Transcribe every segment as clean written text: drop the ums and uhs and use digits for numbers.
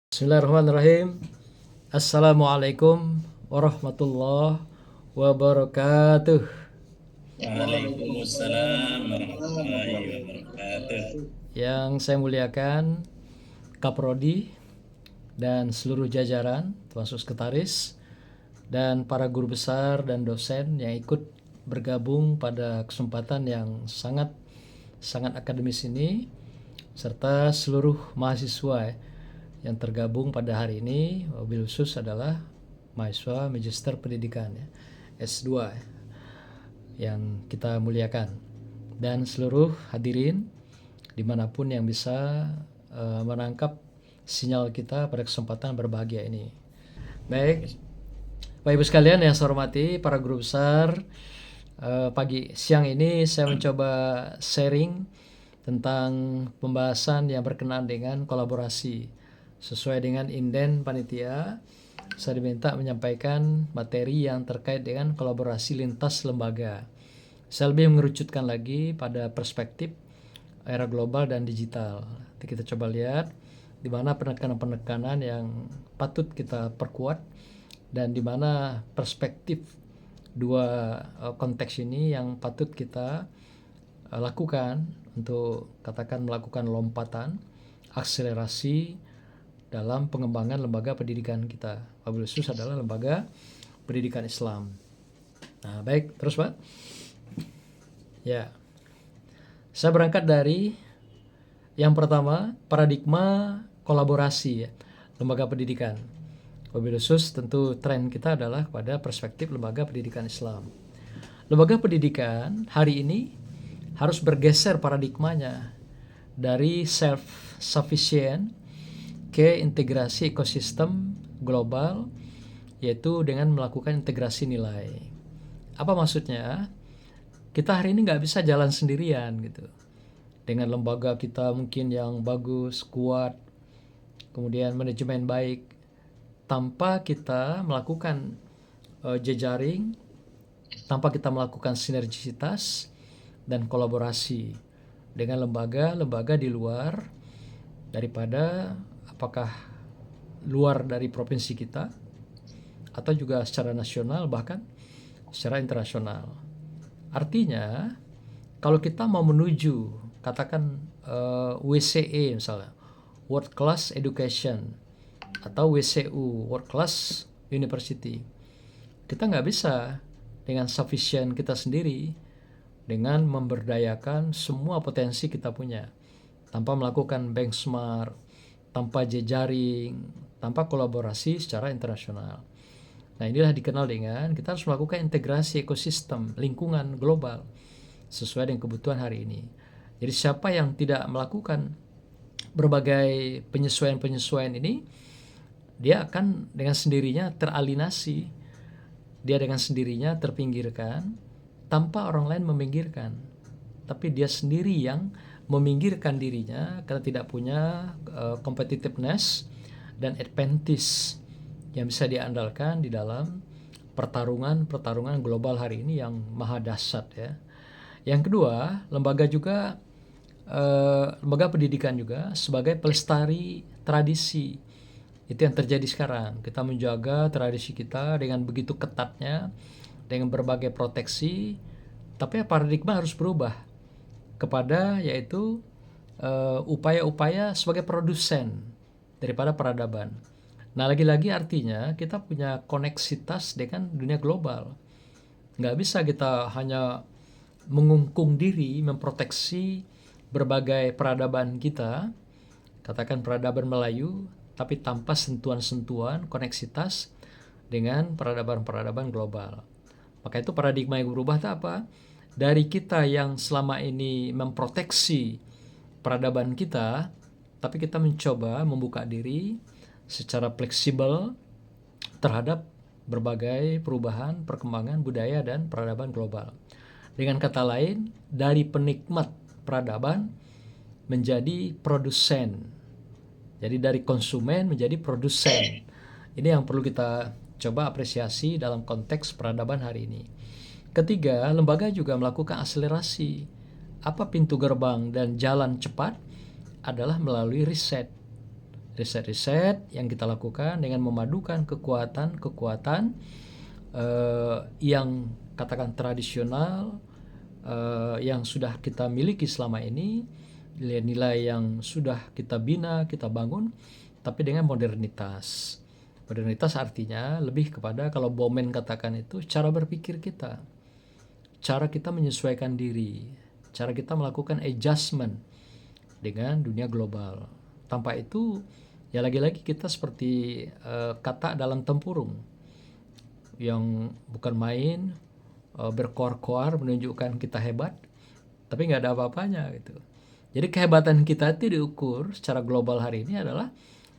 Bismillahirrahmanirrahim. Assalamualaikum warahmatullahi wabarakatuh. Waalaikumsalam warahmatullahi wabarakatuh. Yang saya muliakan Kaprodi dan seluruh jajaran, termasuk sekretaris dan para guru besar dan dosen yang ikut bergabung pada kesempatan yang sangat akademis ini, serta seluruh mahasiswa yang tergabung pada hari ini. Wabil khusus adalah mahasiswa Magister Pendidikan S2 yang kita muliakan, dan seluruh hadirin dimanapun yang bisa menangkap sinyal kita pada kesempatan berbahagia ini. Baik, Bapak Ibu sekalian yang saya hormati, para guru besar, siang ini saya mencoba sharing tentang pembahasan yang berkenaan dengan kolaborasi. Sesuai dengan inden panitia, saya diminta menyampaikan materi yang terkait dengan kolaborasi lintas lembaga. Saya lebih mengerucutkan lagi pada perspektif era global dan digital. Nanti kita coba lihat di mana penekanan-penekanan yang patut kita perkuat dan di mana perspektif dua konteks ini yang patut kita lakukan untuk melakukan lompatan akselerasi dalam pengembangan lembaga pendidikan kita. Wabil khusus adalah lembaga pendidikan Islam. Nah, baik, terus Pak. Ya, saya berangkat dari yang pertama, paradigma kolaborasi lembaga pendidikan. Wabil khusus tentu tren kita adalah pada perspektif lembaga pendidikan Islam. Lembaga pendidikan hari ini harus bergeser paradigmanya dari self-sufficient ke integrasi ekosistem global, yaitu dengan melakukan integrasi nilai. Apa maksudnya? Kita hari ini nggak bisa jalan sendirian gitu. Dengan lembaga kita mungkin yang bagus, kuat, kemudian manajemen baik, tanpa kita melakukan jejaring, tanpa kita melakukan sinergisitas dan kolaborasi dengan lembaga-lembaga di luar daripada apakah luar dari provinsi kita atau juga secara nasional bahkan secara internasional. Artinya kalau kita mau menuju katakan WCE misalnya, World Class Education, atau WCU, World Class University, kita nggak bisa dengan sufficient kita sendiri dengan memberdayakan semua potensi kita punya tanpa melakukan benchmark, tanpa jejaring, tanpa kolaborasi secara internasional. Nah, inilah dikenal dengan kita harus melakukan integrasi ekosistem lingkungan global sesuai dengan kebutuhan hari ini. Jadi siapa yang tidak melakukan berbagai penyesuaian-penyesuaian ini, dia akan dengan sendirinya teralinasi, dia dengan sendirinya terpinggirkan tanpa orang lain meminggirkan, tapi dia sendiri yang meminggirkan dirinya karena tidak punya competitiveness dan advantage yang bisa diandalkan di dalam pertarungan global hari ini yang maha dahsyat ya. Yang kedua, lembaga pendidikan juga sebagai pelestari tradisi. Itu yang terjadi sekarang. Kita menjaga tradisi kita dengan begitu ketatnya, dengan berbagai proteksi, tapi paradigma harus berubah kepada yaitu upaya-upaya sebagai produsen daripada peradaban. Nah, lagi-lagi artinya kita punya koneksitas dengan dunia global. Nggak bisa kita hanya mengungkung diri, memproteksi berbagai peradaban kita, katakan peradaban Melayu, tapi tanpa sentuhan-sentuhan koneksitas dengan peradaban-peradaban global. Maka itu paradigma yang berubah itu apa? Dari kita yang selama ini memproteksi peradaban kita, tapi kita mencoba membuka diri secara fleksibel terhadap berbagai perubahan, perkembangan budaya dan peradaban global. Dengan kata lain, dari penikmat peradaban menjadi produsen. Jadi dari konsumen menjadi produsen. Ini yang perlu kita coba apresiasi dalam konteks peradaban hari ini. Ketiga, lembaga juga melakukan akselerasi. Apa pintu gerbang dan jalan cepat adalah melalui riset. riset-riset yang kita lakukan dengan memadukan kekuatan-kekuatan yang katakan tradisional, yang sudah kita miliki selama ini, nilai-nilai yang sudah kita bina, kita bangun, tapi dengan modernitas. Modernitas artinya lebih kepada, kalau Bowman katakan itu, cara berpikir kita, cara kita menyesuaikan diri, cara kita melakukan adjustment dengan dunia global. Tanpa itu, ya lagi-lagi kita seperti kata dalam tempurung yang bukan main, berkoar-koar menunjukkan kita hebat, tapi nggak ada apa-apanya gitu. Jadi kehebatan kita itu diukur secara global hari ini adalah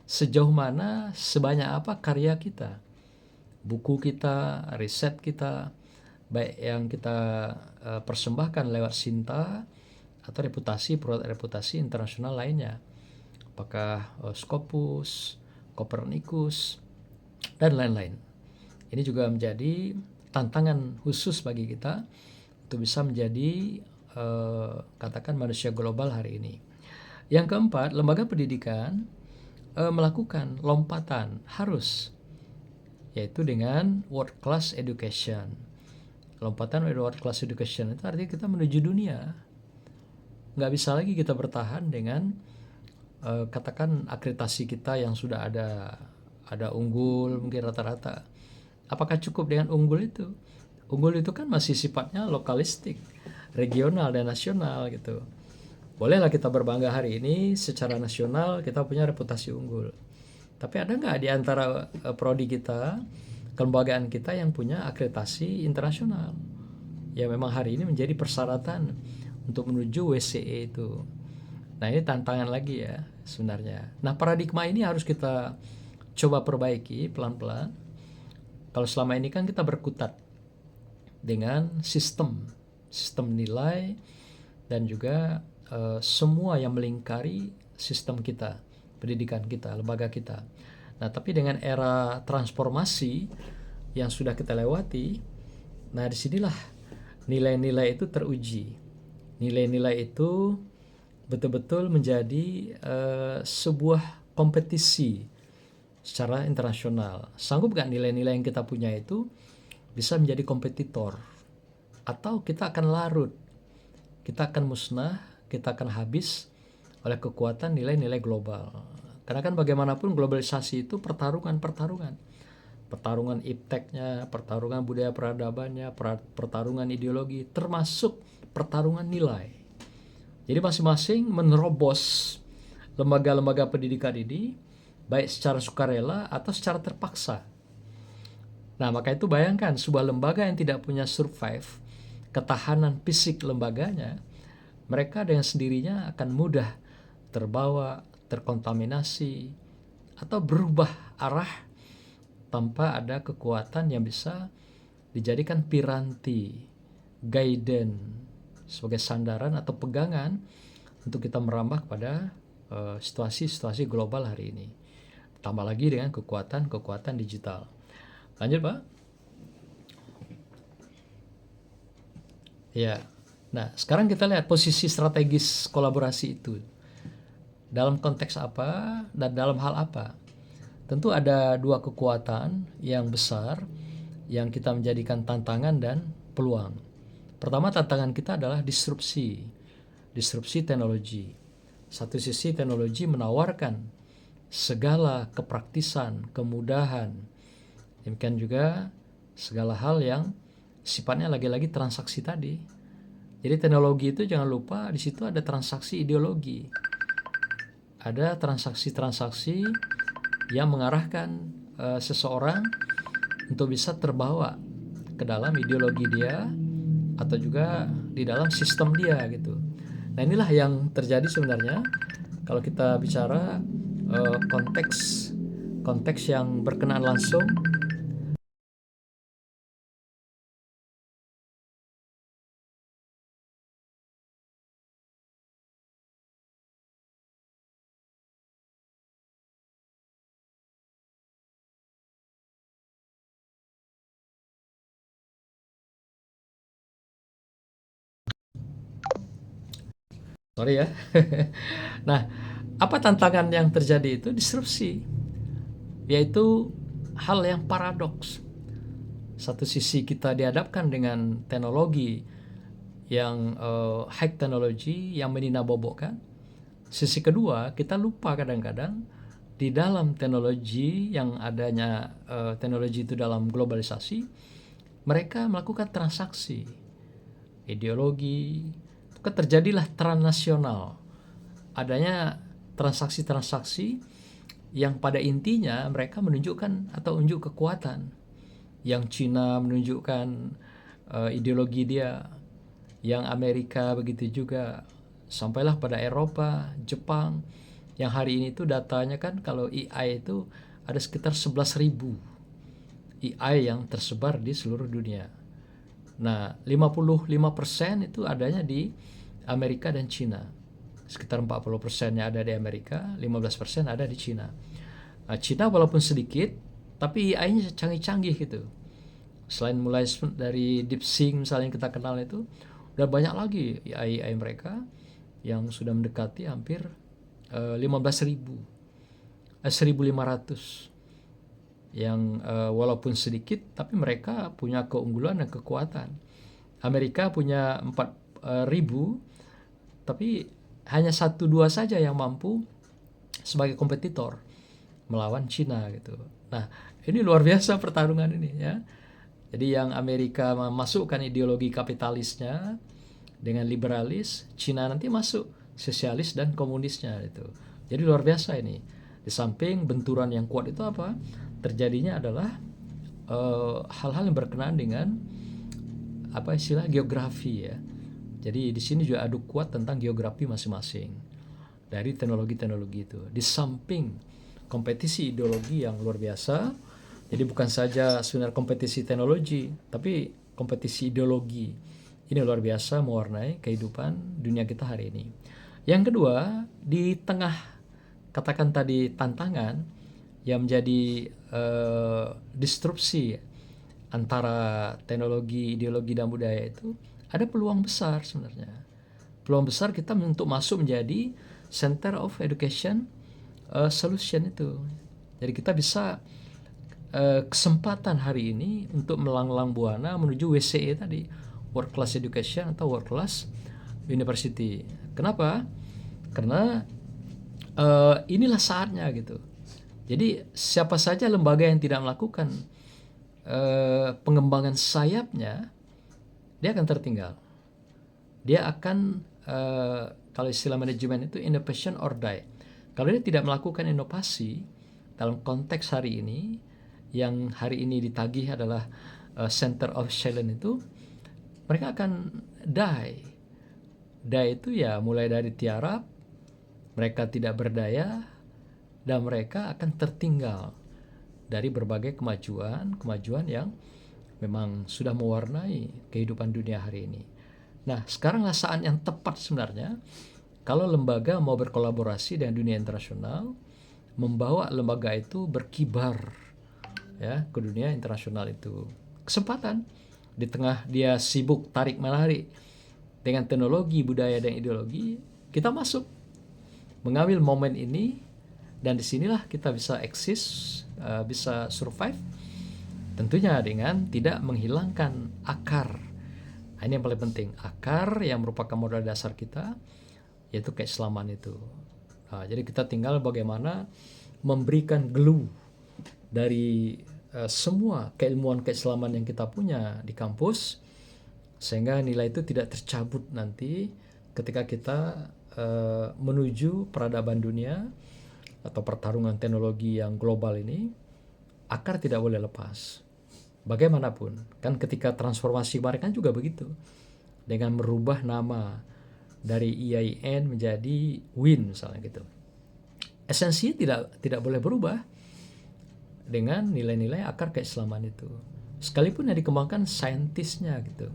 sejauh mana, sebanyak apa karya kita, buku kita, riset kita, baik yang kita persembahkan lewat Sinta atau reputasi internasional lainnya, apakah Scopus, Copernicus, dan lain-lain. Ini juga menjadi tantangan khusus bagi kita untuk bisa menjadi katakan manusia global hari ini. Yang keempat, lembaga pendidikan melakukan lompatan harus, yaitu dengan world class education. Lompatan world class education itu artinya kita menuju dunia. Nggak bisa lagi kita bertahan dengan katakan akreditasi kita yang sudah ada unggul mungkin rata-rata. Apakah cukup dengan unggul itu? Unggul itu kan masih sifatnya lokalistik, regional dan nasional gitu. Bolehlah kita berbangga hari ini secara nasional kita punya reputasi unggul. Tapi ada nggak di antara prodi kita, kelembagaan kita yang punya akreditasi internasional? Ya memang hari ini menjadi persyaratan untuk menuju WCE itu. Nah ini tantangan lagi ya sebenarnya. Nah paradigma ini harus kita coba perbaiki pelan-pelan. Kalau selama ini kan kita berkutat dengan sistem nilai dan juga semua yang melingkari sistem kita, pendidikan kita, lembaga kita. Nah tapi dengan era transformasi yang sudah kita lewati, nah disinilah nilai-nilai itu teruji. Nilai-nilai itu betul-betul menjadi sebuah kompetisi secara internasional. Sanggup gak nilai-nilai yang kita punya itu bisa menjadi kompetitor? Atau kita akan larut, kita akan musnah, kita akan habis oleh kekuatan nilai-nilai global. Karena kan bagaimanapun globalisasi itu pertarungan ipteknya, pertarungan budaya peradabannya, pertarungan ideologi, termasuk pertarungan nilai. Jadi masing-masing menerobos lembaga-lembaga pendidikan ini, baik secara sukarela atau secara terpaksa. Nah maka itu bayangkan sebuah lembaga yang tidak punya survive, ketahanan fisik lembaganya, mereka dengan sendirinya akan mudah terbawa, terkontaminasi, atau berubah arah tanpa ada kekuatan yang bisa dijadikan piranti, guidance, sebagai sandaran atau pegangan untuk kita merambah pada situasi-situasi global hari ini. Tambah lagi dengan kekuatan digital. Lanjut Pak. Ya. Nah, sekarang kita lihat posisi strategis kolaborasi itu. Dalam konteks apa dan dalam hal apa? Tentu ada dua kekuatan yang besar yang kita menjadikan tantangan dan peluang. Pertama, tantangan kita adalah disrupsi teknologi. Satu sisi teknologi menawarkan segala kepraktisan, kemudahan, demikian juga segala hal yang sifatnya lagi-lagi transaksi tadi. Jadi teknologi itu jangan lupa di situ ada transaksi ideologi, ada transaksi-transaksi yang mengarahkan seseorang untuk bisa terbawa ke dalam ideologi dia atau juga di dalam sistem dia gitu. Nah inilah yang terjadi sebenarnya kalau kita bicara konteks yang berkenaan langsung. Sorry ya. Nah Apa tantangan yang terjadi itu? Disrupsi, yaitu hal yang paradoks. Satu sisi kita dihadapkan dengan teknologi yang high technology yang meninabobokan. Sisi kedua, kita lupa kadang-kadang di dalam teknologi yang adanya teknologi itu dalam globalisasi, mereka melakukan transaksi ideologi. Terjadilah transnasional, adanya transaksi-transaksi yang pada intinya mereka menunjukkan atau unjuk kekuatan. Yang Cina menunjukkan ideologi dia, yang Amerika begitu juga, sampailah pada Eropa, Jepang, yang hari ini itu datanya kan kalau AI itu ada sekitar 11.000 AI yang tersebar di seluruh dunia. Nah, 55% itu adanya di Amerika dan Cina. Sekitar 40%-nya ada di Amerika, 15% ada di Cina. Nah, Cina walaupun sedikit, tapi AI-nya canggih-canggih gitu. Selain mulai dari DeepSeek misalnya yang kita kenal itu, udah banyak lagi AI mereka yang sudah mendekati hampir 15.000, 1.500 yang walaupun sedikit tapi mereka punya keunggulan dan kekuatan. Amerika punya 4.000 tapi hanya 1-2 saja yang mampu sebagai kompetitor melawan Cina gitu. Nah, ini luar biasa pertarungan ini ya. Jadi yang Amerika memasukkan ideologi kapitalisnya dengan liberalis, Cina nanti masuk sosialis dan komunisnya itu. Jadi luar biasa ini. Di samping benturan yang kuat itu apa? Terjadinya adalah hal-hal yang berkenaan dengan apa istilah geografi ya. Jadi di sini juga adu kuat tentang geografi masing-masing dari teknologi-teknologi itu. Di samping kompetisi ideologi yang luar biasa, jadi bukan saja sebenarnya kompetisi teknologi, tapi kompetisi ideologi. Ini luar biasa mewarnai kehidupan dunia kita hari ini. Yang kedua, di tengah katakan tadi tantangan yang menjadi disrupsi antara teknologi, ideologi dan budaya itu, ada peluang besar sebenarnya. Peluang besar kita untuk masuk menjadi center of education solution itu. Jadi kita bisa kesempatan hari ini untuk melanglang buana menuju WCE tadi, world class education atau world class university. Kenapa? Karena inilah saatnya gitu. Jadi siapa saja lembaga yang tidak melakukan pengembangan sayapnya, dia akan tertinggal. Dia akan kalau istilah manajemen itu innovation or die. Kalau dia tidak melakukan inovasi dalam konteks hari ini, yang hari ini ditagih adalah center of excellence itu, mereka akan die. Die itu ya mulai dari tiarap, mereka tidak berdaya, dan mereka akan tertinggal dari berbagai kemajuan yang memang sudah mewarnai kehidupan dunia hari ini. Nah, sekaranglah saat yang tepat sebenarnya kalau lembaga mau berkolaborasi dengan dunia internasional, membawa lembaga itu berkibar ya ke dunia internasional itu. Kesempatan di tengah dia sibuk tarik menarik dengan teknologi, budaya dan ideologi, kita masuk mengambil momen ini, dan disinilah kita bisa eksis, bisa survive, tentunya dengan tidak menghilangkan akar. Nah, ini yang paling penting, akar yang merupakan modal dasar kita, yaitu keislaman itu. Nah, jadi kita tinggal bagaimana memberikan glue dari semua keilmuan keislaman yang kita punya di kampus, sehingga nilai itu tidak tercabut nanti ketika kita menuju peradaban dunia atau pertarungan teknologi yang global ini. Akar tidak boleh lepas bagaimanapun. Kan ketika transformasi kemarin kan juga begitu, dengan merubah nama dari IAIN menjadi WIN misalnya gitu. Esensinya tidak boleh berubah dengan nilai-nilai akar keislaman itu, sekalipun yang dikembangkan saintisnya gitu,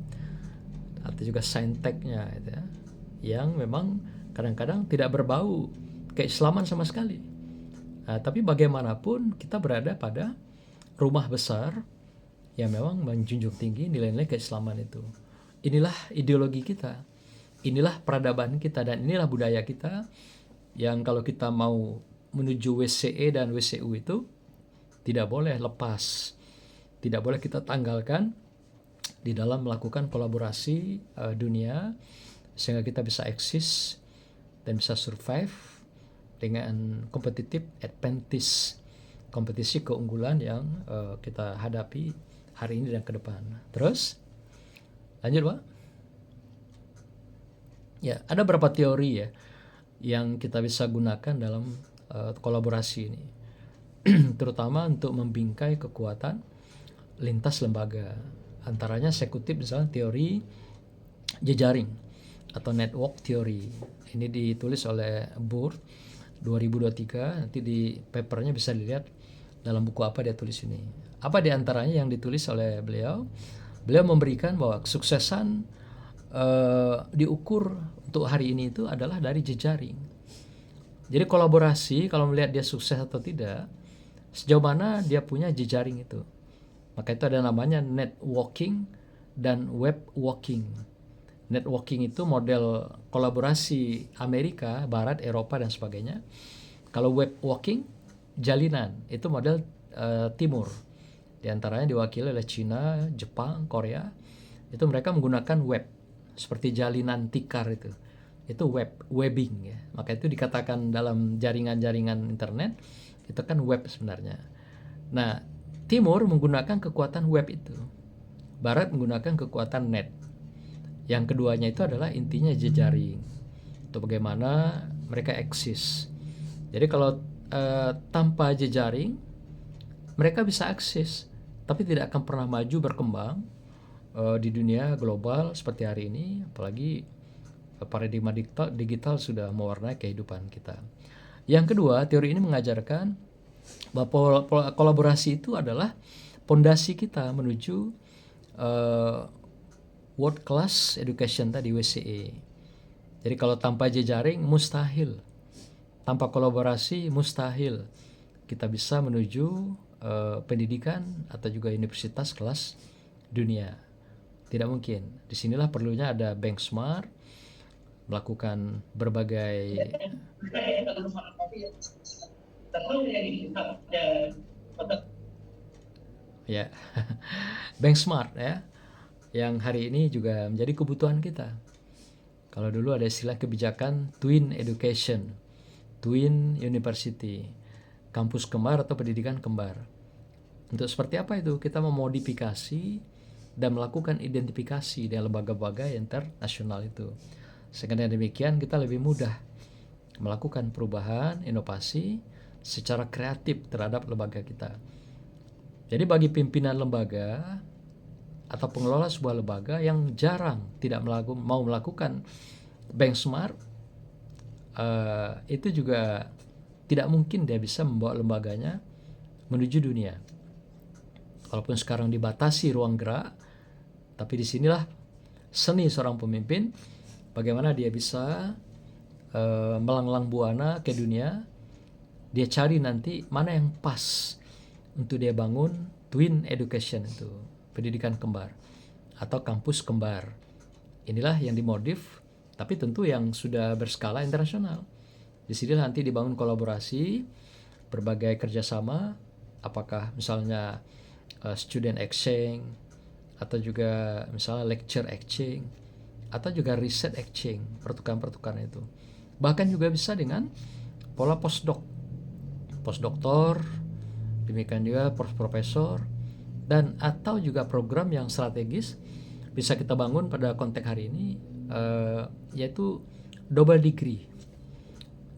atau juga sainteknya gitu ya, yang memang kadang-kadang tidak berbau keislaman sama sekali. Nah, tapi bagaimanapun kita berada pada rumah besar yang memang menjunjung tinggi nilai-nilai keislaman itu. Inilah ideologi kita, inilah peradaban kita, dan inilah budaya kita yang kalau kita mau menuju WCE dan WCU itu tidak boleh lepas, tidak boleh kita tanggalkan di dalam melakukan kolaborasi dunia, sehingga kita bisa eksis dan bisa survive dengan competitive advantage, kompetisi keunggulan yang kita hadapi hari ini dan ke depan. Terus lanjut Pak. Ya, ada beberapa teori ya yang kita bisa gunakan dalam kolaborasi ini, terutama untuk membingkai kekuatan lintas lembaga. Antaranya saya kutip misalnya teori jejaring atau network theory. Ini ditulis oleh Burr 2023, nanti di papernya bisa dilihat dalam buku apa dia tulis ini. Apa di antaranya yang ditulis oleh beliau? Beliau memberikan bahwa kesuksesan diukur untuk hari ini itu adalah dari jejaring. Jadi kolaborasi kalau melihat dia sukses atau tidak, sejauh mana dia punya jejaring itu. Maka itu ada namanya networking dan web walking. Networking itu model kolaborasi Amerika, Barat, Eropa dan sebagainya. Kalau web walking, jalinan, itu model Timur. Di antaranya diwakili oleh Cina, Jepang, Korea. Itu mereka menggunakan web, seperti jalinan tikar itu. Itu webbing ya. Maka itu dikatakan dalam jaringan-jaringan internet, itu kan web sebenarnya. Nah, Timur menggunakan kekuatan web itu. Barat menggunakan kekuatan net. Yang keduanya itu adalah intinya jejaring. Itu bagaimana mereka eksis. Jadi kalau tanpa jejaring, mereka bisa eksis, tapi tidak akan pernah maju berkembang di dunia global seperti hari ini. Apalagi paradigma digital sudah mewarnai kehidupan kita. Yang kedua, teori ini mengajarkan bahwa kolaborasi itu adalah pondasi kita menuju world class education tadi, WCE. Jadi kalau tanpa jejaring mustahil, tanpa kolaborasi mustahil kita bisa menuju pendidikan atau juga universitas kelas dunia. Tidak mungkin. Disinilah perlunya ada benchmark, melakukan berbagai ya Bank Smart ya, yang hari ini juga menjadi kebutuhan kita. Kalau dulu ada istilah kebijakan Twin Education, Twin University, kampus kembar atau pendidikan kembar. Untuk seperti apa itu? Kita memodifikasi dan melakukan identifikasi dengan lembaga-lembaga internasional itu. Sehingga dengan demikian kita lebih mudah melakukan perubahan, inovasi secara kreatif terhadap lembaga kita. Jadi bagi pimpinan lembaga atau pengelola sebuah lembaga yang jarang tidak mau melakukan benchmark, itu juga tidak mungkin dia bisa membawa lembaganya menuju dunia. Walaupun sekarang dibatasi ruang gerak, tapi disinilah seni seorang pemimpin, bagaimana dia bisa melanglang buana ke dunia. Dia cari nanti mana yang pas untuk dia bangun twin education itu, pendidikan kembar atau kampus kembar. Inilah yang dimodif, tapi tentu yang sudah berskala internasional. Di sini nanti dibangun kolaborasi, berbagai kerjasama, apakah misalnya student exchange, atau juga misalnya lecture exchange, atau juga research exchange, pertukaran-pertukaran itu. Bahkan juga bisa dengan pola postdoktor, demikian juga profesor, dan atau juga program yang strategis bisa kita bangun pada konteks hari ini, yaitu double degree.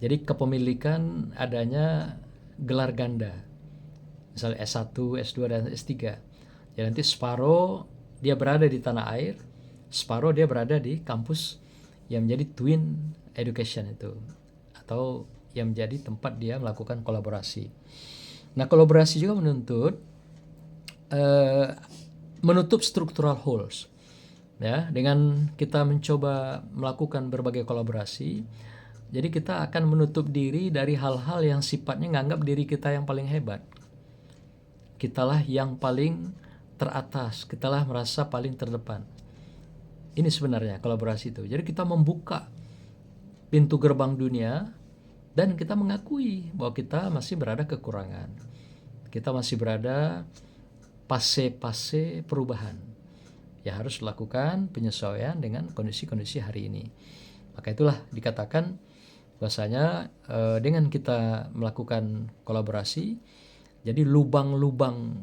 Jadi kepemilikan adanya gelar ganda, misalnya S1, S2, dan S3. Jadi nanti separuh dia berada di tanah air, separuh dia berada di kampus yang menjadi twin education itu, atau yang menjadi tempat dia melakukan kolaborasi. Nah, kolaborasi juga menutup structural holes. Ya, dengan kita mencoba melakukan berbagai kolaborasi, jadi kita akan menutup diri dari hal-hal yang sifatnya nganggap diri kita yang paling hebat. Kitalah yang paling teratas, kitalah merasa paling terdepan. Ini sebenarnya kolaborasi itu. Jadi kita membuka pintu gerbang dunia Dan kita mengakui bahwa kita masih berada kekurangan. Kita masih berada fase-fase perubahan. Ya harus lakukan penyesuaian dengan kondisi-kondisi hari ini. Maka itulah dikatakan bahwasanya dengan kita melakukan kolaborasi, jadi lubang-lubang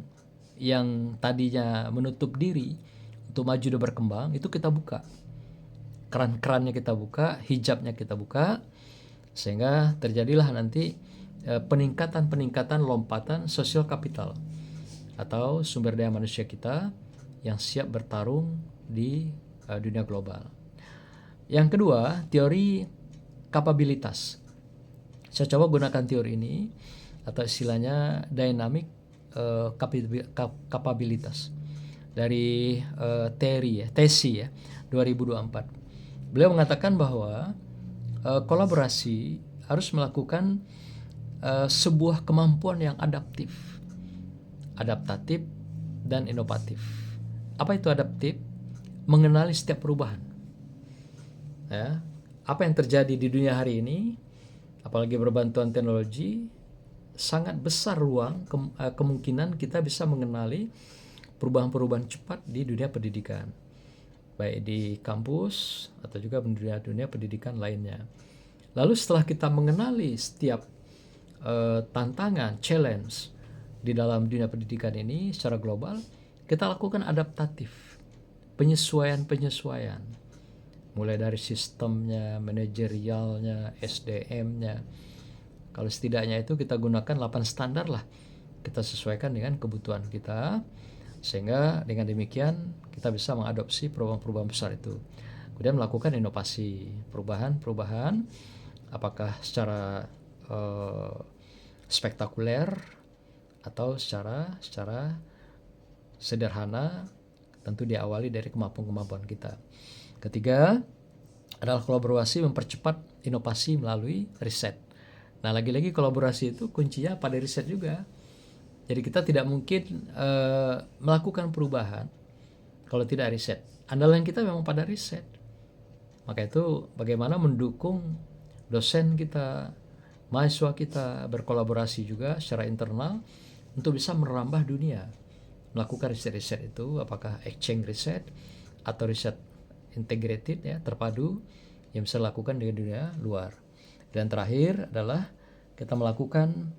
yang tadinya menutup diri untuk maju dan berkembang itu kita buka. Keran-kerannya kita buka, hijabnya kita buka, sehingga terjadilah nanti peningkatan lompatan sosial kapital atau sumber daya manusia kita yang siap bertarung di dunia global. Yang kedua, teori kapabilitas. Saya coba gunakan teori ini atau istilahnya dynamic kapabilitas dari Tesi 2024. Beliau mengatakan bahwa kolaborasi harus melakukan sebuah kemampuan yang adaptatif dan inovatif. Apa itu adaptif? Mengenali setiap perubahan. Ya, apa yang terjadi di dunia hari ini, apalagi berbantuan teknologi, sangat besar ruang kemungkinan kita bisa mengenali perubahan-perubahan cepat di dunia pendidikan, baik di kampus atau juga di dunia pendidikan lainnya. Lalu setelah kita mengenali setiap tantangan, challenge di dalam dunia pendidikan ini secara global, kita lakukan adaptatif, penyesuaian, mulai dari sistemnya, manajerialnya, SDM-nya. Kalau setidaknya itu kita gunakan 8 standar lah, kita sesuaikan dengan kebutuhan kita, sehingga dengan demikian kita bisa mengadopsi perubahan-perubahan besar itu. Kemudian melakukan inovasi, perubahan, apakah secara spektakuler atau secara sederhana, tentu diawali dari kemampuan kita. Ketiga adalah kolaborasi mempercepat inovasi melalui riset. Nah, lagi-lagi kolaborasi itu kuncinya pada riset juga. Jadi kita tidak mungkin melakukan perubahan kalau tidak riset. Andalan kita memang pada riset. Maka itu bagaimana mendukung dosen kita, mahasiswa kita berkolaborasi juga secara internal untuk bisa merambah dunia, melakukan riset-riset itu, apakah exchange riset atau riset integrated terpadu yang bisa dilakukan dengan dunia luar. Dan terakhir adalah kita melakukan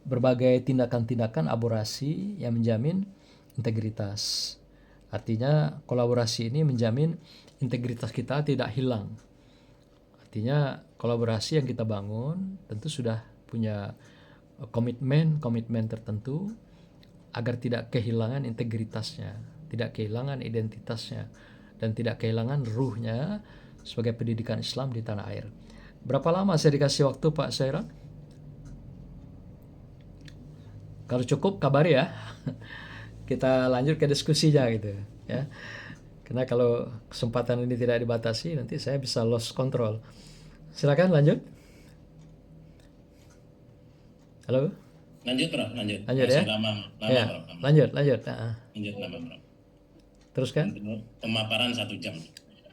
berbagai tindakan-tindakan aborasi yang menjamin integritas. Artinya kolaborasi ini menjamin integritas kita tidak hilang. Artinya kolaborasi yang kita bangun tentu sudah punya komitmen tertentu agar tidak kehilangan integritasnya, tidak kehilangan identitasnya, dan tidak kehilangan ruhnya sebagai pendidikan Islam di tanah air. Berapa lama saya dikasih waktu, Pak Syairan? Kalau cukup kabari ya. Kita lanjut ke diskusinya gitu ya. Karena kalau kesempatan ini tidak dibatasi, nanti saya bisa lost control. Silakan lanjut. Halo? Lanjut, Bro, lanjut. Lanjut Masih ya? lama, Ya, Bro. lanjut. Lanjut lama, Bro. Teruskan. Pemaparan 1 jam.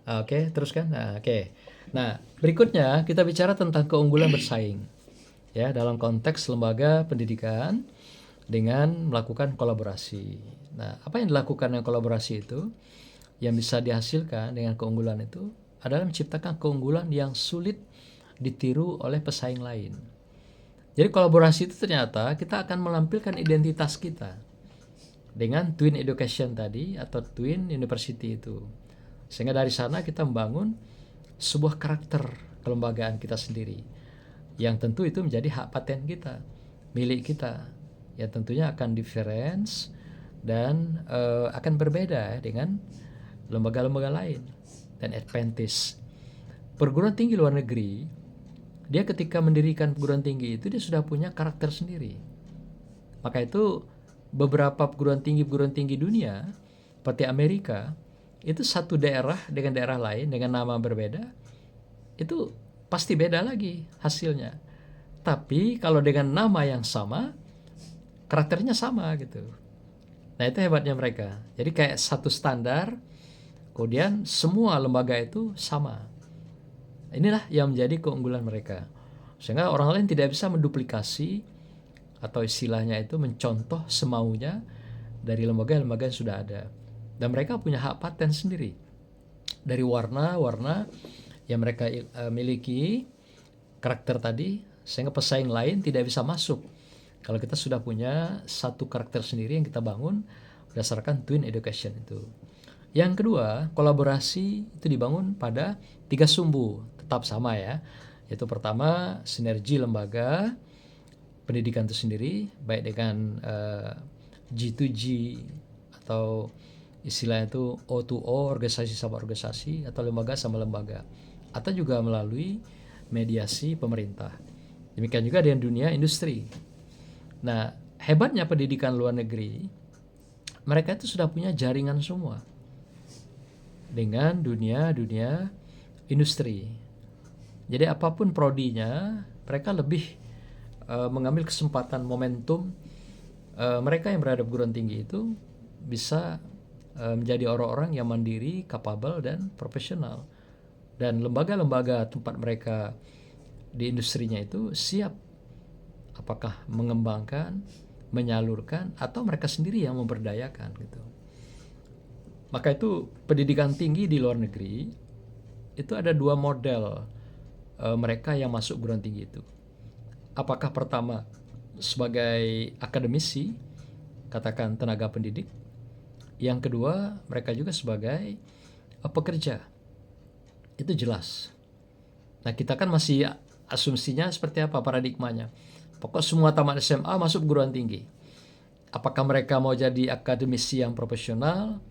Oke, teruskan. Oke. Nah, berikutnya kita bicara tentang keunggulan bersaing. Ya, dalam konteks lembaga pendidikan dengan melakukan kolaborasi. Nah, apa yang dilakukan dengan kolaborasi itu yang bisa dihasilkan dengan keunggulan itu adalah menciptakan keunggulan yang sulit ditiru oleh pesaing lain. Jadi kolaborasi itu ternyata kita akan menampilkan identitas kita dengan twin education tadi atau twin university itu. Sehingga dari sana kita membangun sebuah karakter kelembagaan kita sendiri. Yang tentu itu menjadi hak paten kita, milik kita. Ya tentunya akan difference dan akan berbeda dengan lembaga-lembaga lain dan advantage. Perguruan tinggi luar negeri, dia ketika mendirikan perguruan tinggi itu dia sudah punya karakter sendiri. Maka itu beberapa perguruan tinggi dunia seperti Amerika itu satu daerah dengan daerah lain dengan nama berbeda itu pasti beda lagi hasilnya. Tapi kalau dengan nama yang sama, karakternya sama gitu. Nah, itu hebatnya mereka. Jadi kayak satu standar, kemudian semua lembaga itu sama. Inilah yang menjadi keunggulan mereka. Sehingga orang lain tidak bisa menduplikasi atau istilahnya itu mencontoh semaunya dari lembaga-lembaga yang sudah ada. Dan mereka punya hak paten sendiri. Dari warna-warna yang mereka miliki, karakter tadi, sehingga pesaing lain tidak bisa masuk. Kalau kita sudah punya satu karakter sendiri yang kita bangun berdasarkan twin education itu. Yang kedua, kolaborasi itu dibangun pada 3 sumbu, tetap sama ya. Yaitu pertama, sinergi lembaga pendidikan itu sendiri, baik dengan G2G atau istilahnya itu O2O, organisasi sama organisasi, atau lembaga sama lembaga, atau juga melalui mediasi pemerintah. Demikian juga dengan dunia industri. Nah, hebatnya pendidikan luar negeri, mereka itu sudah punya jaringan semua dengan dunia industri. Jadi apapun prodinya, mereka lebih mengambil kesempatan momentum mereka yang berada di perguruan tinggi itu bisa menjadi orang-orang yang mandiri, capable, dan profesional. Dan lembaga-lembaga tempat mereka di industrinya itu siap apakah mengembangkan, menyalurkan, atau mereka sendiri yang memberdayakan gitu. Maka itu pendidikan tinggi di luar negeri itu ada 2 model mereka yang masuk perguruan tinggi itu. Apakah pertama sebagai akademisi, katakan tenaga pendidik. Yang kedua, mereka juga sebagai pekerja. Itu jelas. Nah, kita kan masih asumsinya seperti apa paradigmanya. Pokok semua tamat SMA masuk perguruan tinggi. Apakah mereka mau jadi akademisi yang profesional?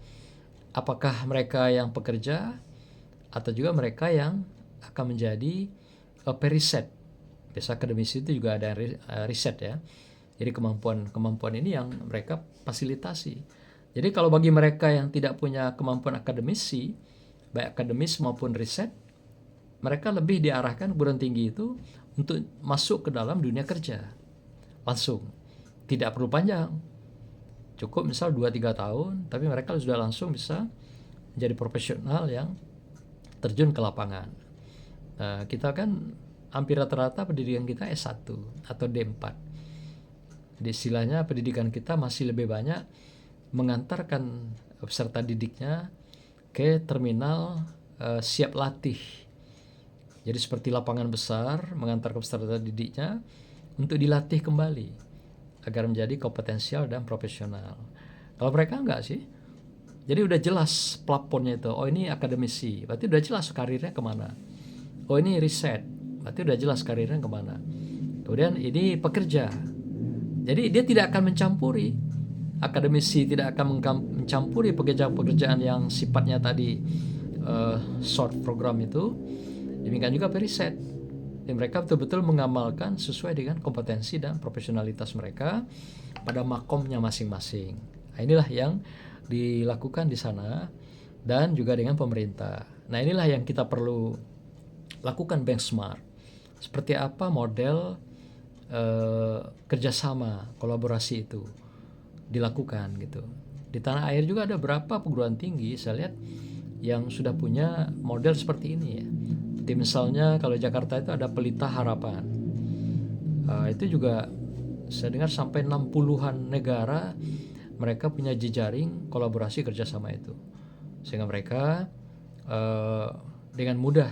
Apakah mereka yang pekerja? Atau juga mereka yang akan menjadi periset. Biasa akademisi itu juga ada riset ya. Jadi kemampuan ini yang mereka fasilitasi. Jadi kalau bagi mereka yang tidak punya kemampuan akademisi, baik akademis maupun riset, mereka lebih diarahkan perguruan tinggi itu untuk masuk ke dalam dunia kerja. Langsung. Tidak perlu panjang. Cukup misal 2-3 tahun, tapi mereka sudah langsung bisa menjadi profesional yang terjun ke lapangan. Nah, kita kan hampir rata-rata pendidikan kita S1 atau D4. Jadi istilahnya pendidikan kita masih lebih banyak mengantarkan peserta didiknya ke terminal siap latih. Jadi seperti lapangan besar mengantarkan peserta didiknya untuk dilatih kembali agar menjadi kompetensial dan profesional. Kalau mereka enggak sih. Jadi udah jelas plafonnya itu. Oh, ini akademisi, berarti udah jelas karirnya kemana. Oh, ini riset, berarti udah jelas karirnya kemana. Kemudian ini pekerja. Jadi dia tidak akan mencampuri. Akademisi tidak akan mencampuri pekerjaan-pekerjaan yang sifatnya tadi short program itu. Demikian juga periset. Dan mereka betul-betul mengamalkan sesuai dengan kompetensi dan profesionalitas mereka pada makomnya masing-masing. Nah, inilah yang dilakukan di sana dan juga dengan pemerintah. Nah, inilah yang kita perlu lakukan benchmark. Seperti apa model kerjasama, kolaborasi itu dilakukan gitu. Di tanah air juga ada berapa perguruan tinggi saya lihat yang sudah punya model seperti ini ya. Seperti misalnya kalau Jakarta itu ada Pelita Harapan. Itu juga saya dengar sampai 60-an negara mereka punya jejaring kolaborasi kerjasama itu. Sehingga mereka dengan mudah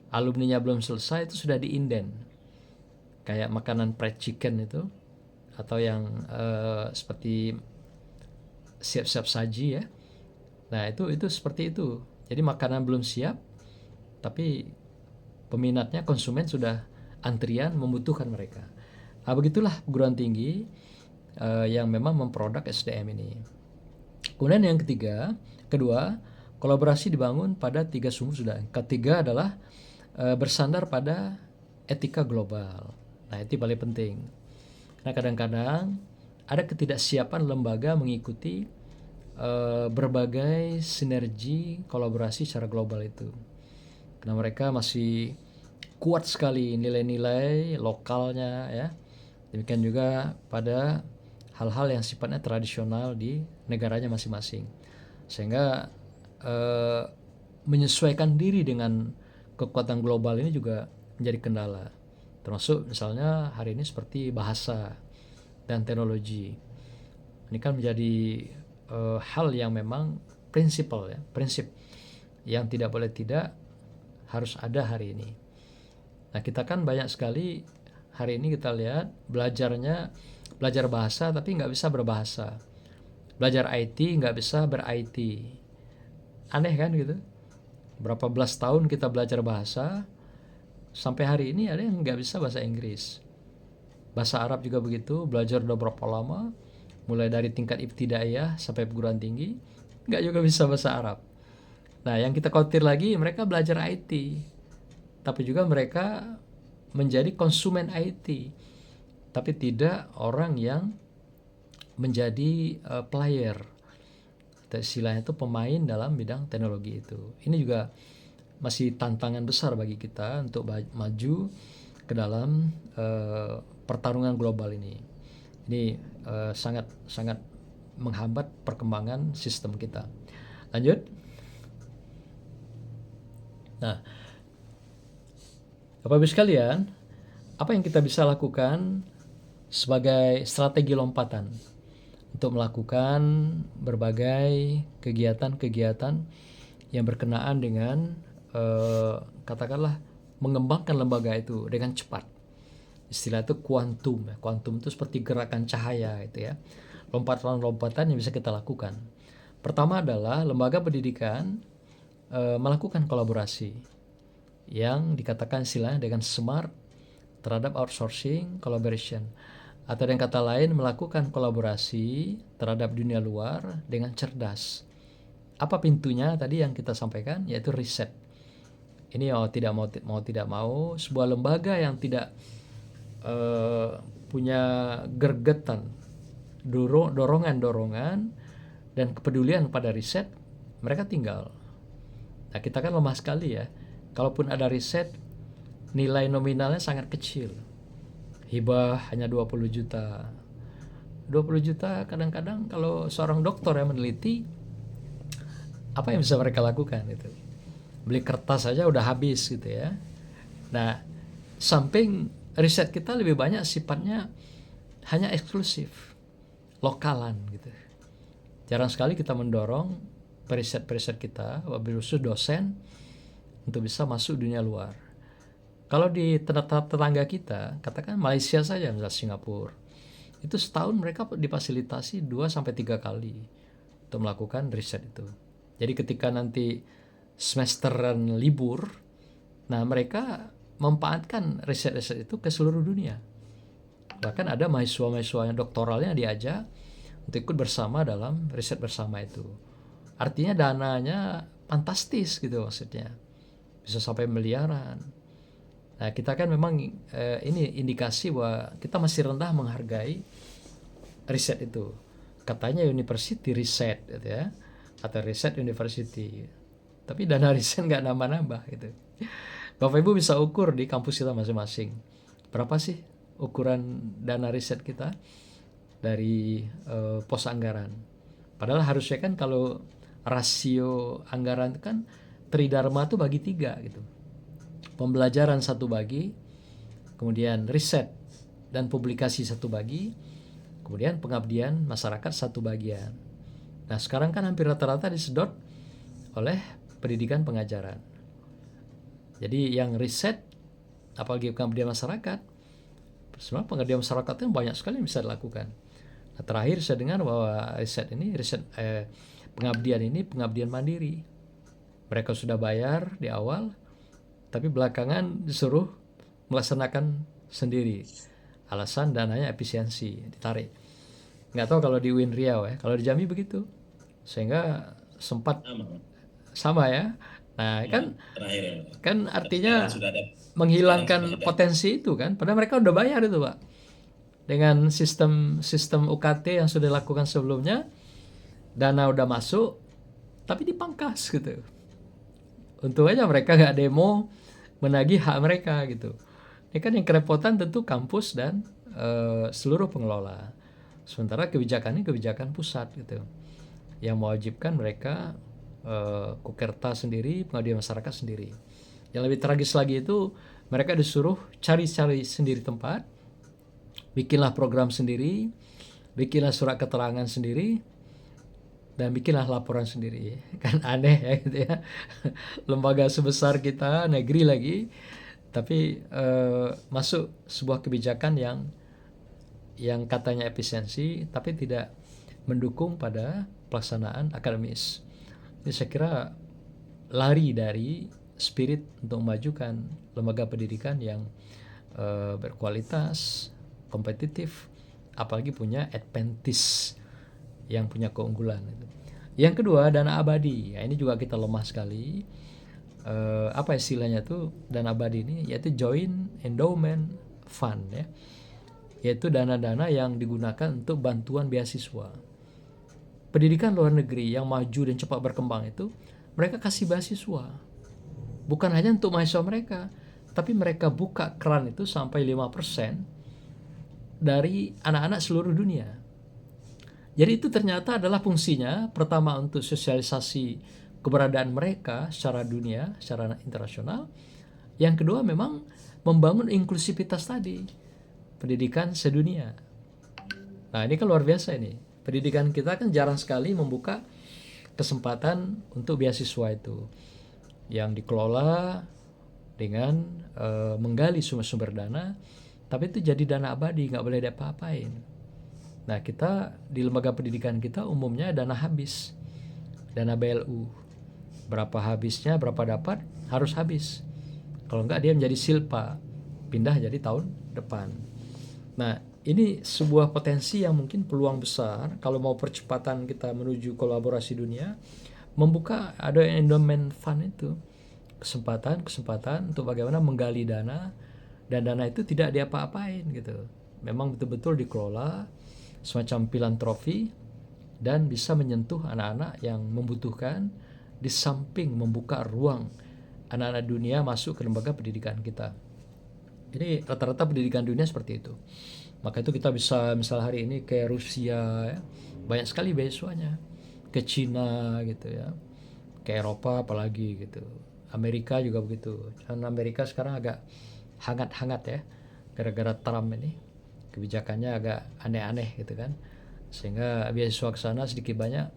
alumninya belum selesai itu sudah diinden. Kayak makanan fried chicken itu atau yang seperti siap-siap saji ya. Nah, itu seperti itu. Jadi makanan belum siap tapi peminatnya konsumen sudah antrian membutuhkan mereka. Nah, begitulah perguruan tinggi yang memang memproduk SDM ini. Kemudian yang kedua, kolaborasi dibangun pada 3 sumber sudah. Ketiga adalah bersandar pada etika global. Nah, itu paling penting. Karena kadang-kadang ada ketidaksiapan lembaga mengikuti berbagai sinergi kolaborasi secara global itu. Karena mereka masih kuat sekali nilai-nilai lokalnya ya. Demikian juga pada hal-hal yang sifatnya tradisional di negaranya masing-masing. Sehingga menyesuaikan diri dengan kekuatan global ini juga menjadi kendala. Termasuk misalnya hari ini seperti bahasa dan teknologi. Ini kan menjadi hal yang memang prinsip yang tidak boleh tidak harus ada hari ini. Nah, kita kan banyak sekali hari ini kita lihat belajar bahasa tapi nggak bisa berbahasa. Belajar IT nggak bisa ber-IT. Aneh kan gitu. Berapa belas tahun kita belajar bahasa, sampai hari ini ada yang nggak bisa bahasa Inggris. Bahasa Arab juga begitu, belajar udah berapa lama, mulai dari tingkat ibtidaiyah sampai perguruan tinggi, nggak juga bisa bahasa Arab. Nah, yang kita khawatir lagi, mereka belajar IT, tapi juga mereka menjadi konsumen IT, tapi tidak orang yang menjadi player. Istilahnya itu pemain dalam bidang teknologi itu. Ini juga masih tantangan besar bagi kita untuk maju ke dalam pertarungan global ini. Ini sangat menghambat perkembangan sistem kita. Lanjut. Nah, Bapak Ibu sekalian, apa yang kita bisa lakukan sebagai strategi lompatan untuk melakukan berbagai kegiatan-kegiatan yang berkenaan dengan katakanlah mengembangkan lembaga itu dengan cepat. Istilah itu kuantum. Kuantum itu seperti gerakan cahaya itu ya. Lompatan-lompatan yang bisa kita lakukan. Pertama adalah lembaga pendidikan melakukan kolaborasi yang dikatakan istilahnya dengan smart terhadap outsourcing collaboration, atau dengan kata lain melakukan kolaborasi terhadap dunia luar dengan cerdas. Apa pintunya tadi yang kita sampaikan, yaitu riset. Ini mau tidak mau sebuah lembaga yang tidak punya gergetan, dorongan dan kepedulian pada riset, mereka tinggal. Nah, kita kan lemah sekali ya. Kalaupun ada riset, nilai nominalnya sangat kecil. Hibah hanya 20 juta. 20 juta kadang-kadang kalau seorang dokter yang meneliti, apa yang bisa mereka lakukan gitu. Beli kertas saja udah habis gitu ya. Nah, samping riset kita lebih banyak sifatnya hanya eksklusif, lokalan gitu. Jarang sekali kita mendorong periset kita, wabil khusus dosen, untuk bisa masuk dunia luar. Kalau di tetangga kita, katakan Malaysia saja, misalnya Singapura, itu setahun mereka difasilitasi 2-3 kali untuk melakukan riset itu. Jadi ketika nanti semesteran libur, nah mereka memanfaatkan riset-riset itu ke seluruh dunia. Bahkan ada mahasiswa-mahasiswa yang doktoralnya diajak untuk ikut bersama dalam riset bersama itu. Artinya dananya fantastis gitu maksudnya. Bisa sampai miliaran. Nah, kita kan memang ini indikasi bahwa kita masih rendah menghargai riset itu. Katanya university riset gitu ya. Atau riset university. Tapi dana riset nggak nambah-nambah gitu. Bapak Ibu bisa ukur di kampus kita masing-masing. Berapa sih ukuran dana riset kita dari pos anggaran? Padahal harusnya kan kalau rasio anggaran itu kan tridharma itu bagi 3 gitu. Pembelajaran 1 bagi, kemudian riset dan publikasi 1 bagi, kemudian pengabdian masyarakat 1 bagian. Nah, sekarang kan hampir rata-rata disedot oleh pendidikan pengajaran. Jadi yang riset, apalagi pengabdian masyarakat, sebenarnya pengabdian masyarakat itu banyak sekali yang bisa dilakukan. Nah, terakhir saya dengar bahwa pengabdian ini pengabdian mandiri. Mereka sudah bayar di awal, tapi belakangan disuruh melaksanakan sendiri. Alasan dananya efisiensi, ditarik. Nggak tahu kalau di UIN Riau ya, kalau di Jambi begitu. Sehingga sempat sama ya. Nah, kan artinya menghilangkan potensi itu kan. Padahal mereka udah bayar itu, Pak. Dengan sistem UKT yang sudah dilakukan sebelumnya, dana udah masuk, tapi dipangkas gitu. Untung aja mereka nggak demo menagih hak mereka gitu. Ini kan yang kerepotan tentu kampus dan seluruh pengelola. Sementara kebijakannya kebijakan pusat gitu, yang mewajibkan mereka kukerta sendiri, pengabdian masyarakat sendiri. Yang lebih tragis lagi itu mereka disuruh cari-cari sendiri tempat, bikinlah program sendiri, bikinlah surat keterangan sendiri, dan bikinlah laporan sendiri. Kan aneh ya gitu ya. Lembaga sebesar kita, negeri lagi, tapi masuk sebuah kebijakan yang katanya efisiensi tapi tidak mendukung pada pelaksanaan akademis. Ini saya kira lari dari spirit untuk memajukan lembaga pendidikan yang berkualitas, kompetitif, apalagi punya advantage, yang punya keunggulan. Yang kedua, dana abadi. Ya, ini juga kita lemah sekali. Apa istilahnya tuh dana abadi ini? Yaitu joint endowment fund ya. Yaitu dana-dana yang digunakan untuk bantuan beasiswa. Pendidikan luar negeri yang maju dan cepat berkembang itu, mereka kasih beasiswa. Bukan hanya untuk mahasiswa mereka, tapi mereka buka keran itu sampai 5% dari anak-anak seluruh dunia. Jadi itu ternyata adalah fungsinya, pertama untuk sosialisasi keberadaan mereka secara dunia, secara internasional. Yang kedua memang membangun inklusivitas tadi, pendidikan sedunia. Nah ini kan luar biasa ini. Pendidikan kita kan jarang sekali membuka kesempatan untuk beasiswa itu, yang dikelola dengan menggali sumber-sumber dana, tapi itu jadi dana abadi, nggak boleh diapa-apain. Nah kita di lembaga pendidikan kita umumnya dana habis, dana BLU, berapa habisnya, berapa dapat, harus habis. Kalau enggak dia menjadi silpa, pindah jadi tahun depan. Nah ini sebuah potensi yang mungkin peluang besar kalau mau percepatan kita menuju kolaborasi dunia, membuka ada endowment fund itu, kesempatan untuk bagaimana menggali dana, dan dana itu tidak diapa-apain gitu. Memang betul-betul dikelola semacam filantropi dan bisa menyentuh anak-anak yang membutuhkan, di samping membuka ruang anak-anak dunia masuk ke lembaga pendidikan kita. Jadi rata-rata pendidikan dunia seperti itu. Maka itu kita bisa misal hari ini ke Rusia ya, banyak sekali beasiswanya, ke Cina gitu ya, ke Eropa apalagi gitu, Amerika juga begitu. Dan Amerika sekarang agak hangat-hangat ya, gara-gara Trump ini kebijakannya agak aneh-aneh gitu kan, sehingga beasiswa ke sana sedikit banyak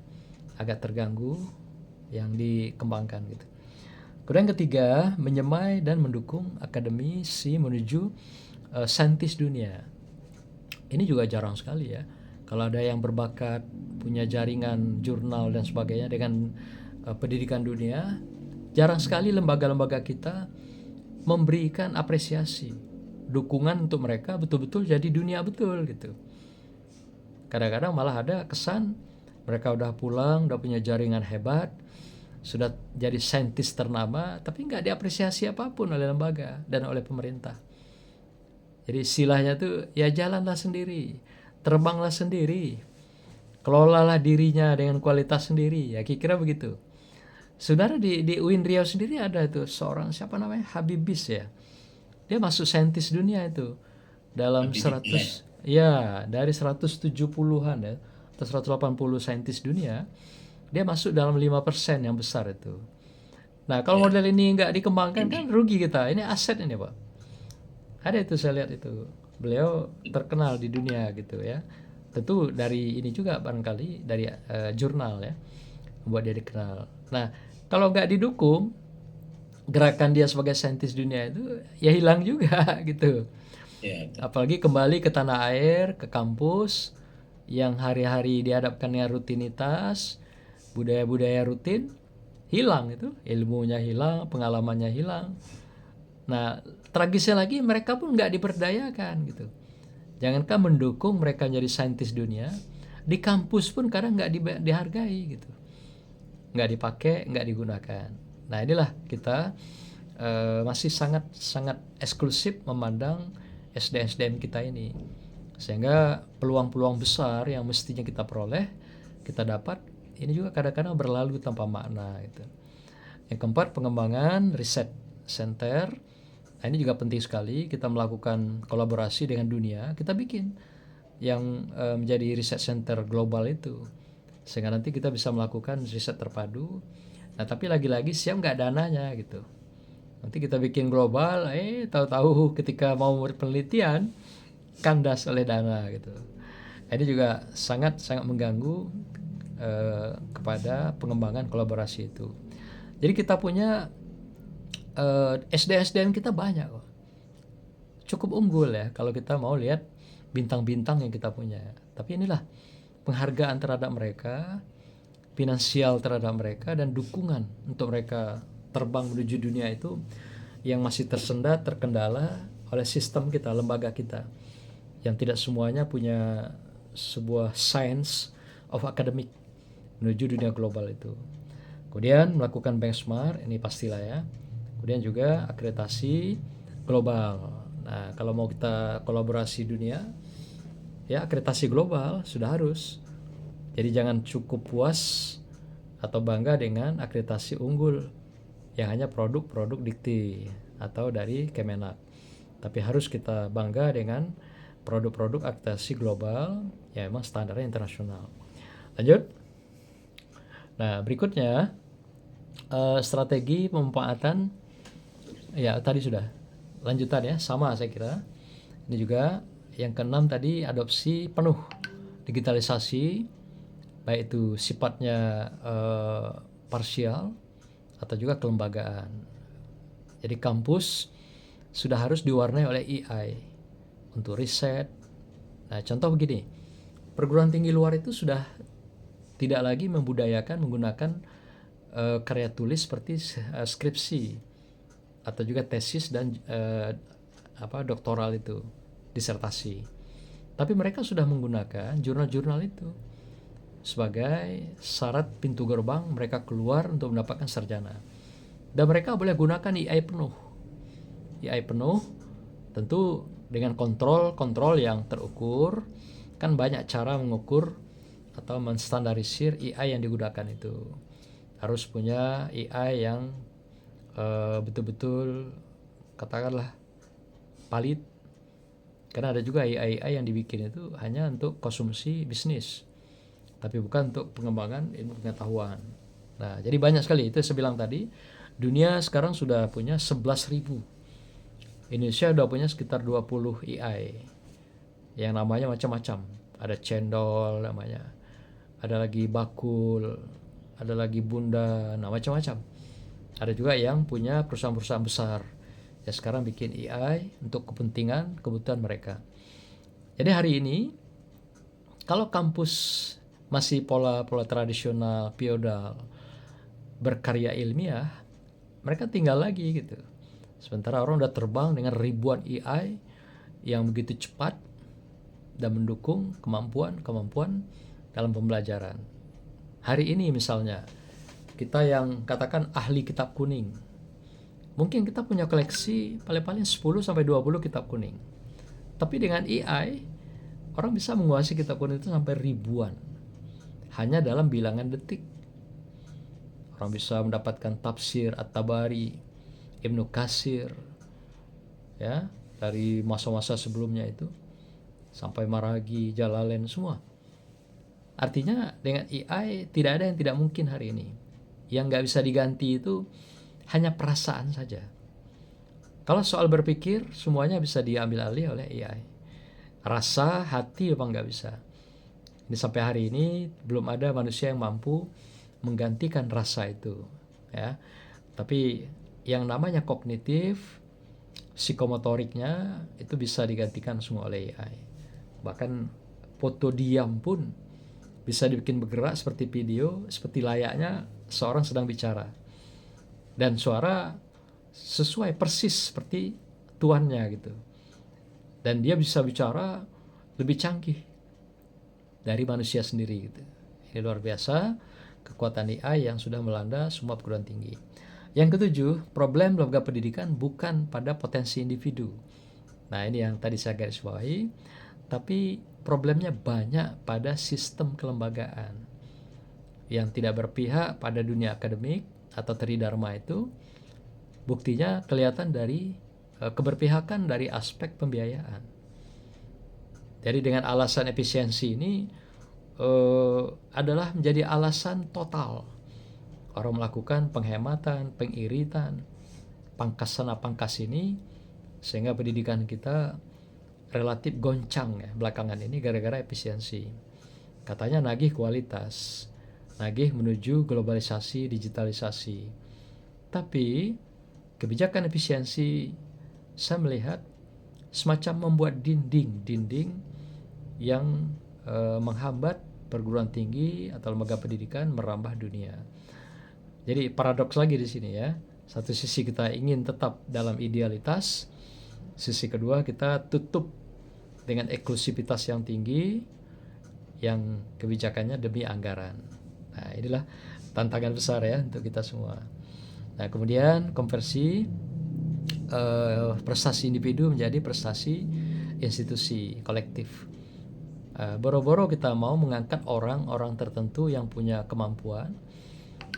agak terganggu yang dikembangkan gitu. Kemudian ketiga, menyemai dan mendukung akademisi menuju saintis dunia. Ini juga jarang sekali ya. Kalau ada yang berbakat, punya jaringan jurnal dan sebagainya dengan pendidikan dunia, jarang sekali lembaga-lembaga kita memberikan apresiasi, dukungan untuk mereka betul-betul jadi dunia betul gitu. Kadang-kadang malah ada kesan mereka udah pulang, udah punya jaringan hebat, sudah jadi saintis ternama, tapi nggak diapresiasi apapun oleh lembaga dan oleh pemerintah. Jadi istilahnya tuh ya jalanlah sendiri, terbanglah sendiri, kelolalah dirinya dengan kualitas sendiri. Ya kira-kira begitu. Saudara di UIN Riau sendiri ada itu seorang siapa namanya, Habibis ya. Dia masuk saintis dunia itu dalam Habibie 100 ya, dari 170-an ya atau 180 saintis dunia, dia masuk dalam 5% yang besar itu. Nah, kalau ya. model ini nggak dikembangkan kan rugi kita. Ini aset ini, Pak. Ada itu saya lihat itu. Beliau terkenal di dunia gitu ya. Tentu dari ini juga barangkali dari jurnal ya, buat dia dikenal. Nah, kalau nggak didukung gerakan dia sebagai saintis dunia itu ya hilang juga gitu. Ya, Apalagi kembali ke tanah air, ke kampus yang hari-hari dihadapkan dengan rutinitas, budaya-budaya rutin, hilang itu, ilmunya hilang, pengalamannya hilang. Nah, tragisnya lagi mereka pun nggak diberdayakan gitu. Jangankan mendukung mereka jadi saintis dunia, di kampus pun kadang nggak dihargai gitu, nggak dipakai, nggak digunakan. Nah inilah kita masih sangat eksklusif memandang SDM kita ini, sehingga peluang-peluang besar yang mestinya kita peroleh, kita dapat, ini juga kadang-kadang berlalu tanpa makna gitu. Yang keempat, pengembangan riset center. Nah, ini juga penting sekali, kita melakukan kolaborasi dengan dunia, kita bikin yang menjadi riset center global itu, sehingga nanti kita bisa melakukan riset terpadu. Nah tapi lagi-lagi siap nggak dananya gitu. Nanti kita bikin global, tahu-tahu ketika mau penelitian kandas oleh dana gitu. Ini juga sangat mengganggu kepada pengembangan kolaborasi itu. Jadi kita punya SDM kita banyak kok. Cukup unggul ya kalau kita mau lihat bintang-bintang yang kita punya. Tapi inilah penghargaan terhadap mereka, finansial terhadap mereka, dan dukungan untuk mereka terbang menuju dunia itu yang masih tersendat, terkendala oleh sistem kita, lembaga kita, yang tidak semuanya punya sebuah science of academic menuju dunia global itu. Kemudian melakukan benchmark, ini pastilah ya. Kemudian juga akreditasi global. Nah, kalau mau kita kolaborasi dunia, ya akreditasi global sudah harus. Jadi jangan cukup puas atau bangga dengan akreditasi unggul yang hanya produk-produk dikti atau dari Kemenak. Tapi harus kita bangga dengan produk-produk akreditasi global yang memang standarnya internasional. Lanjut. Nah, berikutnya strategi pemanfaatan, ya tadi sudah lanjutan ya, sama saya kira. Ini juga yang keenam tadi, adopsi penuh digitalisasi, baik itu sifatnya parsial atau juga kelembagaan. Jadi kampus sudah harus diwarnai oleh AI untuk riset. Nah, contoh begini, perguruan tinggi luar itu sudah tidak lagi membudayakan menggunakan karya tulis seperti skripsi atau juga tesis dan doktoral itu, disertasi. Tapi mereka sudah menggunakan jurnal-jurnal itu sebagai syarat pintu gerbang mereka keluar untuk mendapatkan sarjana. Dan mereka boleh gunakan AI penuh. AI penuh tentu dengan kontrol yang terukur. Kan banyak cara mengukur atau menstandarisir AI yang digunakan itu. Harus punya AI yang betul-betul katakanlah valid. Karena ada juga AI yang dibikin itu hanya untuk konsumsi bisnis, tapi bukan untuk pengembangan ilmu pengetahuan. Nah, jadi banyak sekali, itu saya bilang tadi, dunia sekarang sudah punya 11.000. Indonesia sudah punya sekitar 20 AI yang namanya macam-macam. Ada cendol namanya, ada lagi bakul, ada lagi bunda, nah macam-macam. Ada juga yang punya perusahaan-perusahaan besar ya sekarang bikin AI untuk kebutuhan mereka. Jadi hari ini kalau kampus masih pola tradisional, feodal, berkarya ilmiah, mereka tinggal lagi gitu. Sementara orang udah terbang dengan ribuan AI yang begitu cepat dan mendukung kemampuan dalam pembelajaran. Hari ini misalnya, kita yang katakan ahli kitab kuning, mungkin kita punya koleksi paling-paling 10-20 kitab kuning. Tapi dengan AI, orang bisa menguasai kitab kuning itu sampai ribuan. Hanya dalam bilangan detik. Orang bisa mendapatkan tafsir At-Tabari, Ibnu Katsir, ya, dari masa-masa sebelumnya itu, sampai Maragi, Jalalain, semua. Artinya dengan AI tidak ada yang tidak mungkin hari ini. Yang nggak bisa diganti itu hanya perasaan saja. Kalau soal berpikir, semuanya bisa diambil alih oleh AI. Rasa, hati memang nggak bisa. Ini sampai hari ini belum ada manusia yang mampu menggantikan rasa itu, ya. Tapi yang namanya kognitif, psikomotoriknya itu bisa digantikan semua oleh AI. Bahkan foto diam pun bisa dibikin bergerak seperti video, seperti layaknya seorang sedang bicara. Dan suara sesuai persis seperti tuannya gitu. Dan dia bisa bicara lebih canggih dari manusia sendiri gitu. Ini luar biasa kekuatan AI yang sudah melanda semua perguruan tinggi. Yang ketujuh, problem lembaga pendidikan bukan pada potensi individu. Nah, ini yang tadi saya garis bawahi, tapi problemnya banyak pada sistem kelembagaan yang tidak berpihak pada dunia akademik atau tridharma itu. Buktinya kelihatan dari keberpihakan dari aspek pembiayaan. Jadi dengan alasan efisiensi ini adalah menjadi alasan total orang melakukan penghematan, pengiritan, pangkas sana pangkas ini, sehingga pendidikan kita relatif goncang ya belakangan ini gara-gara efisiensi. Katanya nagih kualitas, nagih menuju globalisasi, digitalisasi. Tapi kebijakan efisiensi saya melihat semacam membuat dinding yang menghambat perguruan tinggi atau lembaga pendidikan merambah dunia. Jadi paradoks lagi di sini ya. Satu sisi kita ingin tetap dalam idealitas, sisi kedua kita tutup dengan eksklusivitas yang tinggi, yang kebijakannya demi anggaran. Nah, inilah tantangan besar ya untuk kita semua. Nah, kemudian konversi prestasi individu menjadi prestasi institusi kolektif. Boro-boro kita mau mengangkat orang-orang tertentu yang punya kemampuan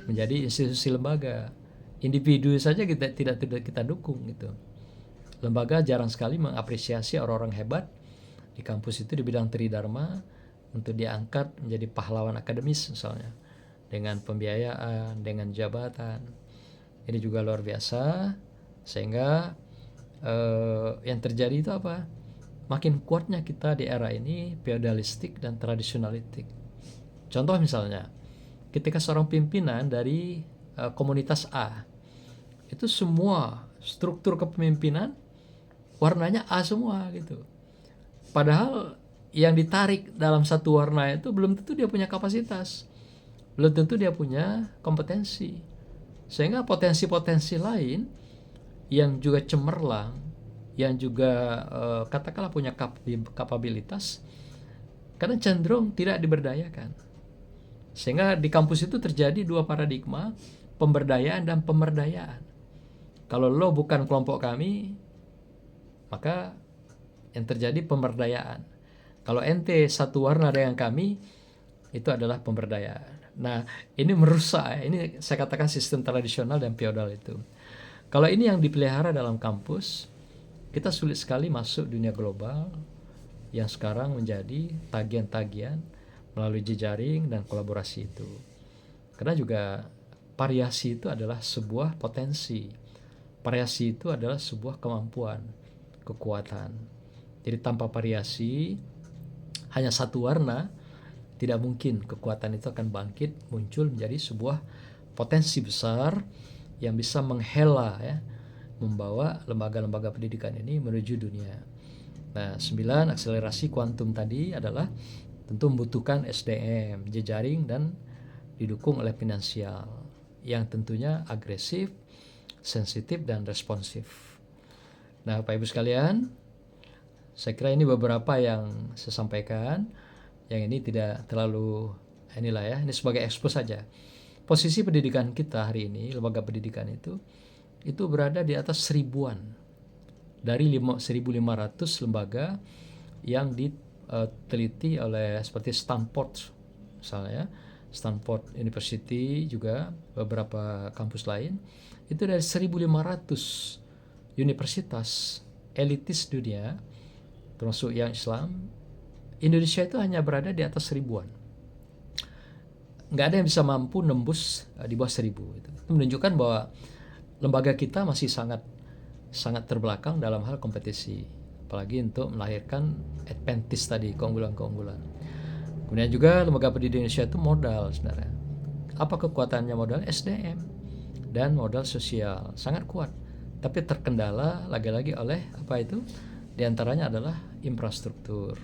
menjadi institusi lembaga. Individu saja kita tidak kita dukung gitu. Lembaga jarang sekali mengapresiasi orang-orang hebat di kampus itu di bidang tridharma untuk diangkat menjadi pahlawan akademis misalnya, dengan pembiayaan, dengan jabatan. Ini juga luar biasa, sehingga yang terjadi itu apa? Makin kuatnya kita di era ini feodalistik dan tradisionalistik. Contoh misalnya, ketika seorang pimpinan dari komunitas A, itu semua struktur kepemimpinan warnanya A semua gitu. Padahal yang ditarik dalam satu warna itu belum tentu dia punya kapasitas, belum tentu dia punya kompetensi. Sehingga potensi-potensi lain yang juga cemerlang, yang juga katakanlah punya kapabilitas, karena cenderung tidak diberdayakan. Sehingga di kampus itu terjadi dua paradigma, pemberdayaan dan pemberdayaan. Kalau lo bukan kelompok kami, maka yang terjadi pemberdayaan. Kalau ente satu warna dengan kami, itu adalah pemberdayaan. Nah, ini merusak, ini saya katakan sistem tradisional dan feodal itu. Kalau ini yang dipelihara dalam kampus, kita sulit sekali masuk dunia global yang sekarang menjadi tagihan-tagihan melalui jejaring dan kolaborasi itu. Karena juga variasi itu adalah sebuah potensi. Variasi itu adalah sebuah kemampuan, kekuatan. Jadi tanpa variasi, hanya satu warna, tidak mungkin kekuatan itu akan bangkit, muncul menjadi sebuah potensi besar yang bisa menghela ya, membawa lembaga-lembaga pendidikan ini menuju dunia. Nah, 9 akselerasi kuantum tadi adalah tentu membutuhkan SDM, jejaring dan didukung oleh finansial yang tentunya agresif, sensitif dan responsif. Nah, Bapak Ibu sekalian, saya kira ini beberapa yang saya sampaikan, yang ini tidak terlalu inilah ya, ini sebagai ekspos saja. Posisi pendidikan kita hari ini, lembaga pendidikan itu berada di atas 1000-an dari 1.500 lembaga yang diteliti oleh seperti Stanford misalnya, Stanford University, juga beberapa kampus lain. Itu dari 1.500 universitas elitis dunia termasuk yang Islam. Indonesia itu hanya berada di atas 1000-an. Nggak ada yang bisa mampu nembus di bawah 1000 itu menunjukkan bahwa lembaga kita masih sangat terbelakang dalam hal kompetisi, apalagi untuk melahirkan advantage tadi, keunggulan-keunggulan. Kemudian juga lembaga pendidikan Indonesia itu modal sebenarnya. Apa kekuatannya modal? SDM dan modal sosial sangat kuat, tapi terkendala lagi-lagi oleh apa itu? Di antaranya adalah infrastruktur.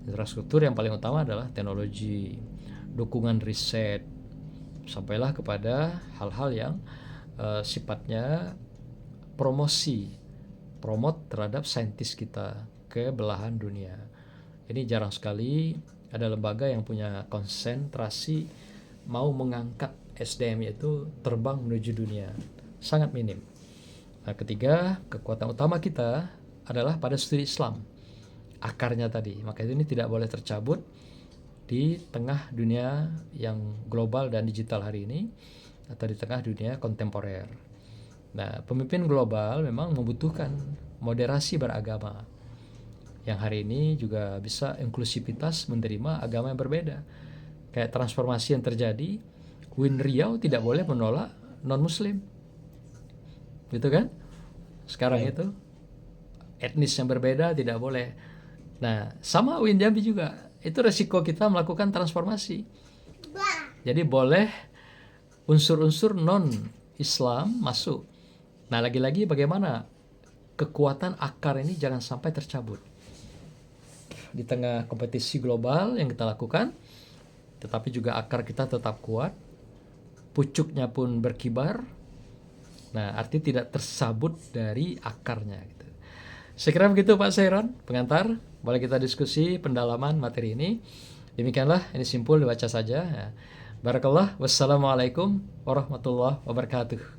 Infrastruktur yang paling utama adalah teknologi, dukungan riset, sampailah kepada hal-hal yang sifatnya promot terhadap saintis kita ke belahan dunia. Ini jarang sekali ada lembaga yang punya konsentrasi mau mengangkat SDM itu terbang menuju dunia. Sangat minim. Nah, ketiga, kekuatan utama kita adalah pada studi Islam. Akarnya tadi. Maka ini tidak boleh tercabut di tengah dunia yang global dan digital hari ini, atau di tengah dunia kontemporer. Nah, pemimpin global memang membutuhkan moderasi beragama, yang hari ini juga bisa inklusivitas menerima agama yang berbeda. Kayak transformasi yang terjadi, UIN Riau tidak boleh menolak non-muslim. gitu kan? Sekarang itu etnis yang berbeda tidak boleh. Nah, sama UIN Jambi juga. Itu resiko kita melakukan transformasi. Jadi boleh unsur-unsur non-Islam masuk. Nah, lagi-lagi bagaimana kekuatan akar ini jangan sampai tercabut. Di tengah kompetisi global yang kita lakukan, tetapi juga akar kita tetap kuat, pucuknya pun berkibar. Nah, arti tidak tersabut dari akarnya gitu. Saya kira begitu Pak Sairon, pengantar. Boleh kita diskusi pendalaman materi ini. Demikianlah, ini simpul dibaca saja. Ya. Barakallah, wassalamualaikum warahmatullahi wabarakatuh.